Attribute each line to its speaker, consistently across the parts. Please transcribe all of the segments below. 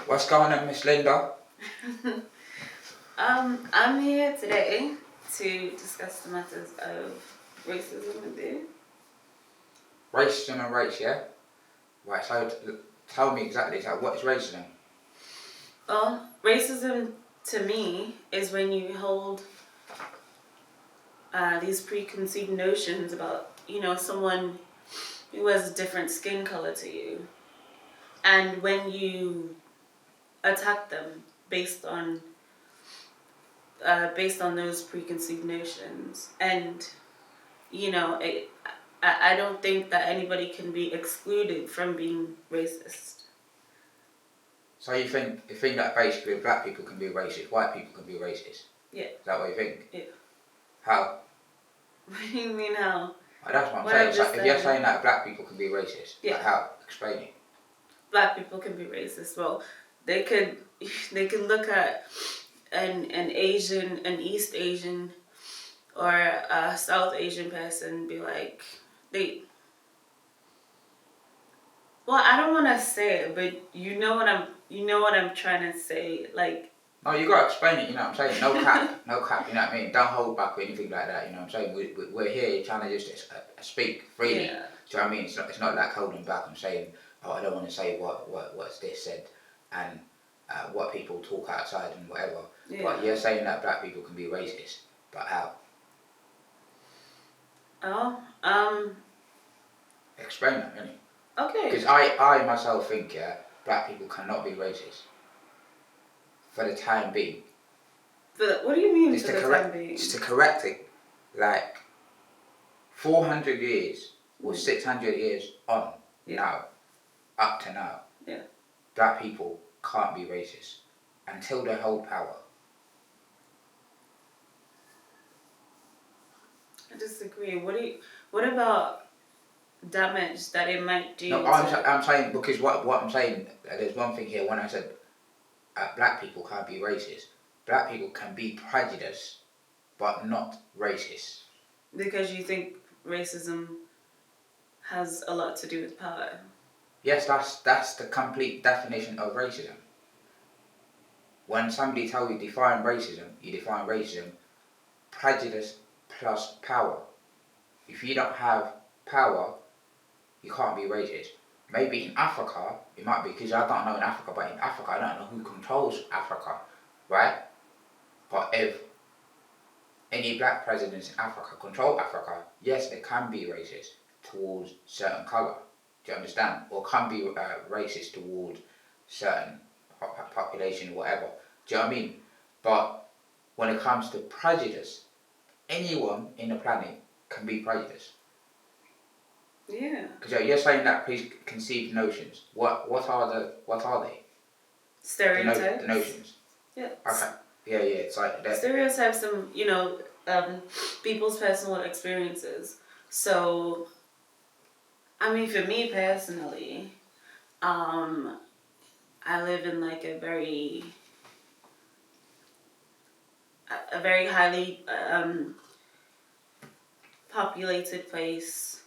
Speaker 1: What's going on, Miss Linda?
Speaker 2: I'm here today to discuss the matters of racism with you.
Speaker 1: Racism and race, yeah? Right, so tell me exactly, so what is racism?
Speaker 2: Well, racism to me is when you hold these preconceived notions about, someone who has a different skin color to you. And when you attack them based on those preconceived notions. And, I don't think that anybody can be excluded from being racist.
Speaker 1: So you think that basically black people can be racist, white people can be racist?
Speaker 2: Yeah.
Speaker 1: Is that what you think?
Speaker 2: Yeah.
Speaker 1: How?
Speaker 2: What do you mean how?
Speaker 1: That's what I'm saying. So if you're saying that black people can be racist,
Speaker 2: yeah.
Speaker 1: Like how? Explain it.
Speaker 2: Black people can be racist. Well, they can look at an Asian, an East Asian, or a South Asian person and be like, well, I don't want to say it, but you know what I'm trying to say. Like,
Speaker 1: no, you gotta explain it. You know what I'm saying? No cap, no cap. You know what I mean? Don't hold back or anything like that. You know what I'm saying? We're here trying to just speak freely.
Speaker 2: Yeah.
Speaker 1: Do you know what I mean? It's not like holding back and saying, oh, I don't want to say what's this said, and what people talk outside and whatever. Yeah. But you're saying that black people can be racist, but how?
Speaker 2: Oh,
Speaker 1: Explain that, innit?
Speaker 2: Okay.
Speaker 1: Because I myself think, black people cannot be racist. For the time being.
Speaker 2: What do you mean for the time being?
Speaker 1: Just to correct it, like 400 years or 600 years on now, up to now, black people can't be racist until they hold power.
Speaker 2: I disagree. What about damage that it might do?
Speaker 1: No, I'm saying, because what I'm saying, there's one thing here. When I said black people can't be racist, black people can be prejudiced, but not racist.
Speaker 2: Because you think racism has a lot to do with power.
Speaker 1: Yes, that's the complete definition of racism. When somebody tells you define racism, prejudice plus power. If you don't have power, you can't be racist. Maybe in Africa, it might be, because I don't know in Africa, but in Africa, I don't know who controls Africa, right? But if any black presidents in Africa control Africa, yes, they can be racist towards certain colour. Do you understand? Or can be racist towards certain population or whatever. Do you know what I mean? But when it comes to prejudice, anyone in the planet can be prejudiced.
Speaker 2: Yeah.
Speaker 1: Because you're saying that preconceived notions. What are they?
Speaker 2: Stereotypes.
Speaker 1: The notions.
Speaker 2: Yeah.
Speaker 1: Okay. Yeah. It's like that.
Speaker 2: Stereotypes and people's personal experiences. So, I mean, for me personally, I live in like a very highly populated place.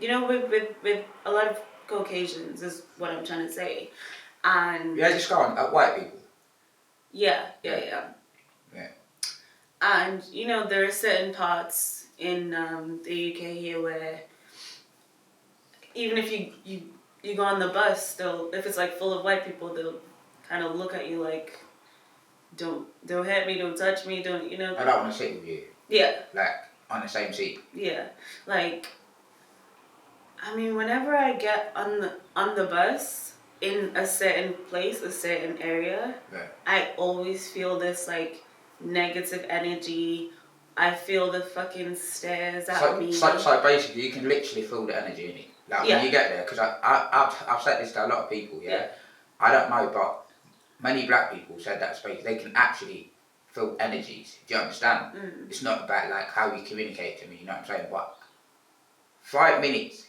Speaker 2: With a lot of Caucasians is what I'm trying to say, and
Speaker 1: just go on. White people.
Speaker 2: Yeah. And there are certain parts in the UK here where even if you go on the bus, still if it's like full of white people, they'll kind of look at you like, don't hurt me, don't touch me, don't.
Speaker 1: I don't want to sit with you.
Speaker 2: Yeah.
Speaker 1: Like on the same seat.
Speaker 2: Yeah, like. I mean, whenever I get on the bus in a certain place, a certain area, I always feel this like negative energy. I feel the fucking stares at me.
Speaker 1: So basically, you can literally feel the energy in it. Like when you get there, because I've said this to a lot of people. Yeah. I don't know, but many black people said that space they can actually feel energies. Do you understand? It's not about like how you communicate to me. You know what I'm saying? But 5 minutes.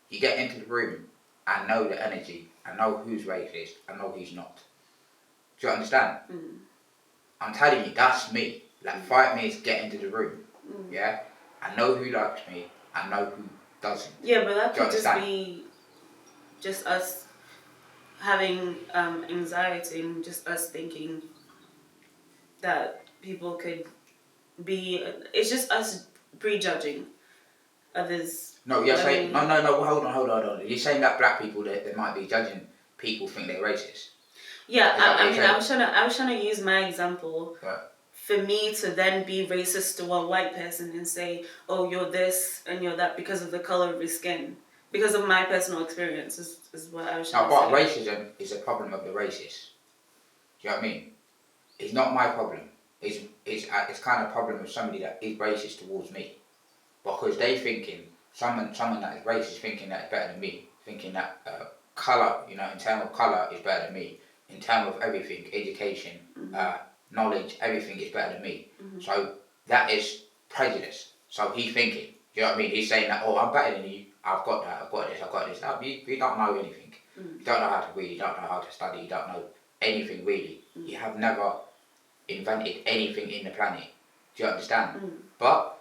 Speaker 1: You get into the room, I know the energy, I know who's racist, I know who's not. Do you understand? I'm telling you, that's me. Like 5 minutes, get into the room, yeah? I know who likes me, I know who doesn't.
Speaker 2: Yeah, but that could just be just us having anxiety and just us thinking that people could be. It's just us prejudging others.
Speaker 1: No, you're saying no. Hold on. You're saying that black people they might be judging people think they're racist.
Speaker 2: Yeah, I was trying to use my example.
Speaker 1: Right.
Speaker 2: For me to then be racist to a white person and say, "Oh, you're this and you're that" because of the color of your skin, because of my personal experience, is what I was trying to say.
Speaker 1: But racism is a problem of the racist. Do you know what I mean? It's not my problem. It's kind of problem of somebody that is racist towards me, because they thinking someone that is racist thinking that it's better than me, thinking that color, in terms of color, is better than me, in terms of everything, education, knowledge, everything is better than me. Mm-hmm. So that is prejudice. So he's thinking, do you know what I mean? He's saying that, oh, I'm better than you. I've got that. I've got this. I've got this. No, you don't know anything. Mm-hmm. You don't know how to read. You don't know how to study. You don't know anything really. Mm-hmm. You have never invented anything in the planet. Do you understand? Mm-hmm. But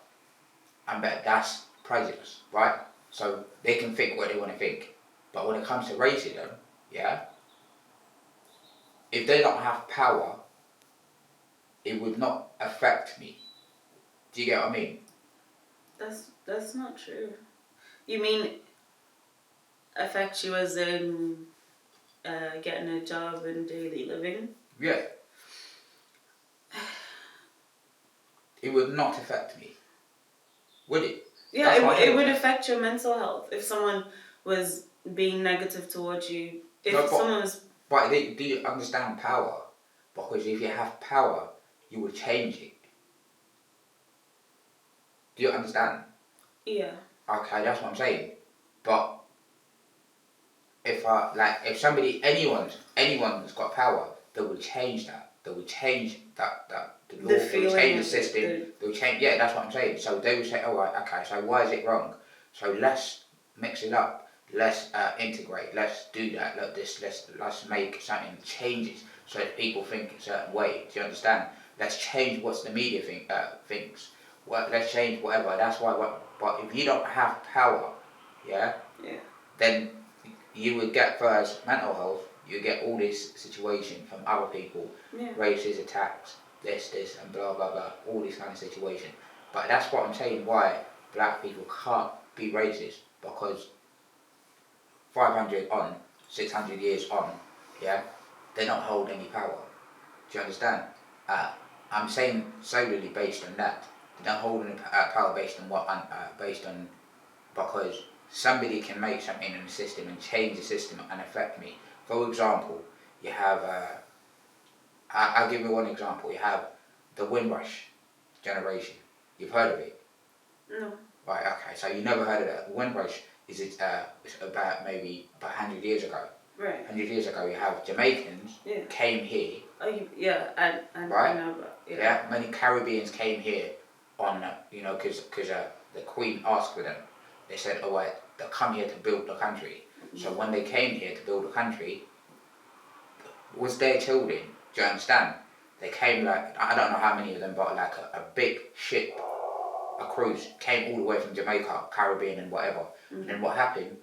Speaker 1: I bet that's prejudice, right? So they can think what they want to think. But when it comes to racism, yeah, if they don't have power, it would not affect me. Do you get what I mean?
Speaker 2: That's not true. You mean affect you as in getting a job and daily living?
Speaker 1: Yeah. It would not affect me. Would it?
Speaker 2: Yeah, it would affect your mental health if someone was being negative towards you.
Speaker 1: But do you understand power? Because if you have power, you will change it. Do you understand?
Speaker 2: Yeah.
Speaker 1: Okay, that's what I'm saying. But if anyone's got power, they will change that. They will change that the law. They will change the system. They will change. Yeah, that's what I'm saying. So they will say, oh, right, okay. So why is it wrong? So let's mix it up. Let's integrate. Let's do that. Let's make something changes so that people think a certain way. Do you understand? Let's change what the media thinks. Let's change whatever. That's why. But if you don't have power, yeah, then you would get first mental health. You get all this situation from other people, racist attacks, this, and blah blah blah. All this kind of situation. But that's what I'm saying. Why black people can't be racist, because 500 on, 600 years on, yeah, they don't hold any power. Do you understand? I'm saying solely based on that. They don't hold any power based on because somebody can make something in the system and change the system and affect me. For example, you have, I'll give you one example. You have the Windrush generation. You've heard of it?
Speaker 2: No.
Speaker 1: Right, okay, so you never heard of that. Windrush is it's about maybe 100 years ago.
Speaker 2: Right.
Speaker 1: 100 years ago, you have Jamaicans came here.
Speaker 2: Oh, I
Speaker 1: right?
Speaker 2: know about,
Speaker 1: yeah. Many Caribbeans came here on, because the Queen asked for them. They said, oh, right, they'll come here to build the country. Mm-hmm. So when they came here to build the country, was their children, do you understand? They came I don't know how many of them, but like a big ship, a cruise, came all the way from Jamaica, Caribbean and whatever. Mm-hmm. And then what happened,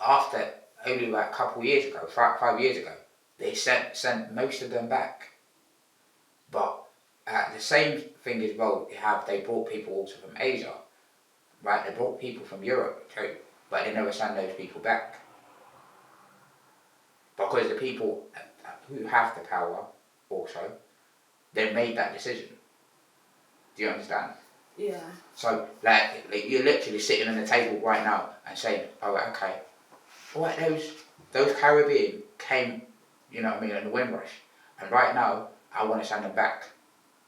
Speaker 1: after only like a couple of years ago, 5 years ago, they sent most of them back. But the same thing as well, they brought people also from Asia, right? They brought people from Europe too, but they never sent those people back. Because the people who have the power also, they made that decision. Do you understand?
Speaker 2: Yeah.
Speaker 1: So, like you're literally sitting on the table right now and saying, oh, okay, those Caribbean came, you know what I mean, on the Windrush, and right now I want to send them back.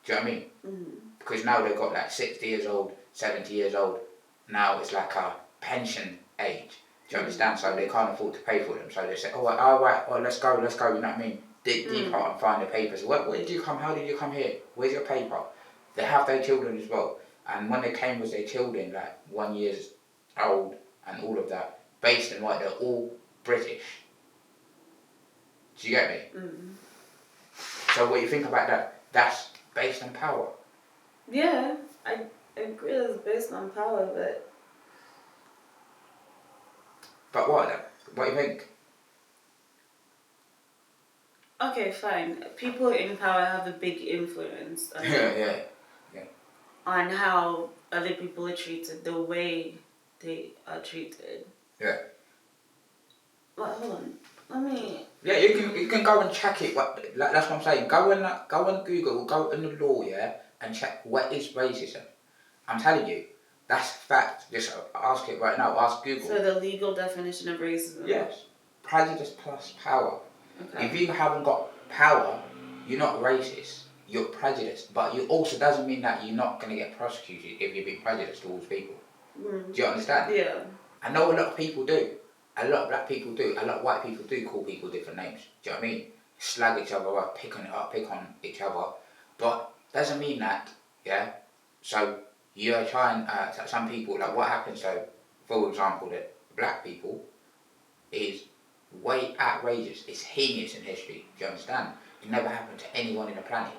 Speaker 1: Do you know what I mean? Mm-hmm. Because now they've got like 60 years old, 70 years old. Now it's like a pension age. Do you understand? So they can't afford to pay for them. So they say, oh, right, let's go. You know what I mean? Dig deeper and find the papers. Where did you come? How did you come here? Where's your paper? They have their children as well. And when they came with their children, like 1 year old and all of that, based on what they're all British. Do you get me? Mm-hmm. So what you think about that? That's based on power.
Speaker 2: Yeah, I agree it's based on power, but...
Speaker 1: But what then? What do you think?
Speaker 2: Okay, fine. People in power have a big influence
Speaker 1: Yeah.
Speaker 2: on how other people are treated, the way they are treated.
Speaker 1: Yeah.
Speaker 2: Well, hold on. Let me.
Speaker 1: Yeah, you can go and check it. That's what I'm saying. Go on Google, go in the law, yeah, and check what is racism. I'm telling you, that's fact. Just ask it right now. Ask Google.
Speaker 2: So the legal definition of racism.
Speaker 1: Yes, prejudice plus power.
Speaker 2: Okay.
Speaker 1: If you haven't got power, you're not racist. You're prejudiced, but you also doesn't mean that you're not going to get prosecuted if you're being prejudiced towards people.
Speaker 2: Mm.
Speaker 1: Do you understand?
Speaker 2: Yeah.
Speaker 1: I know a lot of people do. A lot of black people do. A lot of white people do call people different names. Do you know what I mean? Slag each other up, pick on each other. But doesn't mean that, yeah? So you're trying, some people, like what happens, so, for example, that black people is way outrageous. It's heinous in history. Do you understand? It never happened to anyone in the planet.